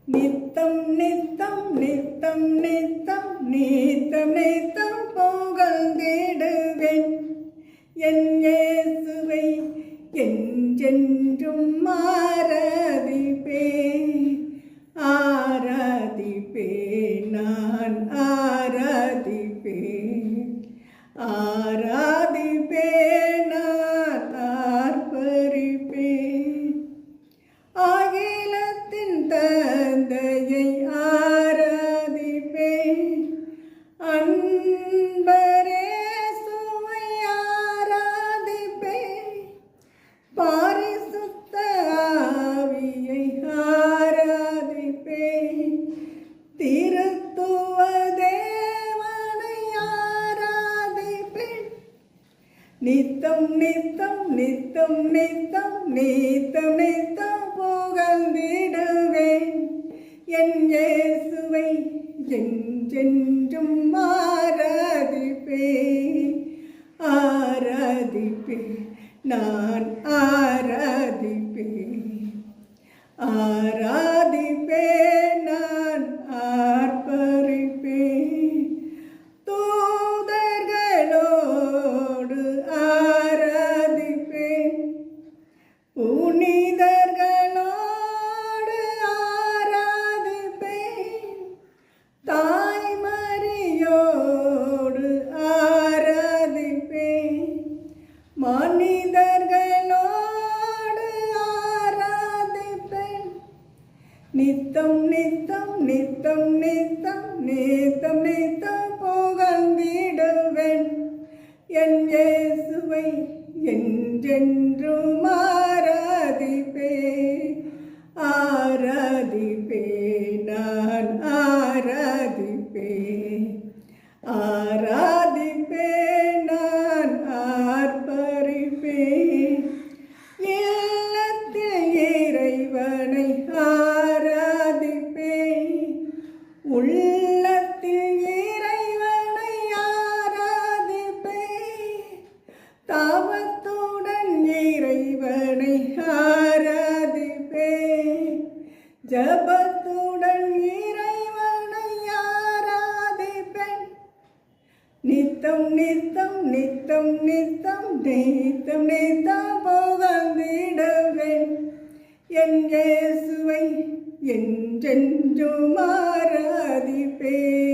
நித்தம் நித்தம் நித்தம் நித்தம் நித்தம் நித்தம் புகழ்ந்திடுவேன் என் இயேசுவை என்றென்றும் ஆராதிப்பேன் நான் ஆராதிப்பேன் நான் ஆர்ப்பரிப்பேன் அகிலத்தின் தந்தையை ஆராதிப்பேன் அன்பரேசுவை ஆராதிப்பேன் பரிசுத்த ஆவியை ஆராதிப்பேன் திருத்துவ தேவனை ஆராதிப்பேன் நித்தம் நித்தம் நித்தம் நித்தம் நித்தம் நித்தம் புகழ்ந்திடுவேன் என் இயேசுவை என்றென்றும் ஆராதிப்பேன் நான் ஆராதிப்பேன் நான் ஆர்ப்பரிப்பேன் தூதர்களோடு ஆராதிப்பேன் புனிதர்களோடு ஆராதிப்பேன் தாய்மரியோடு ஆராதிப்பேன் மனிதர்களோடு ஆராதிப்பேன் நித்தம் நித்தம் நித்தம் நித்தம் நித்தம் நித்தம் புகழ்ந்திடுவேன் என் இயேசுவை என்றென்றும் ஆராதிப்பேன் நான் ஆராதிப்பேன் நான் ஆர்ப்பரிப்பேன் இல்லத்தில் இறைவனை ஆராதிப்பேன் உள்ளத்தில் இறைவனை ஆராதிப்பேன் தாவத்துடன் இறைவனை ஆராதிப்பேன் ஜபத்துடன் இறைவனை ஆராதிப்பேன் நித்தம் நித்தம் நித்தம் நித்தம் நித்தம் நித்தம் புகழ்ந்திடுவேன் என் இயேசுவை என்றென்றும் ஆராதிப்பேன்.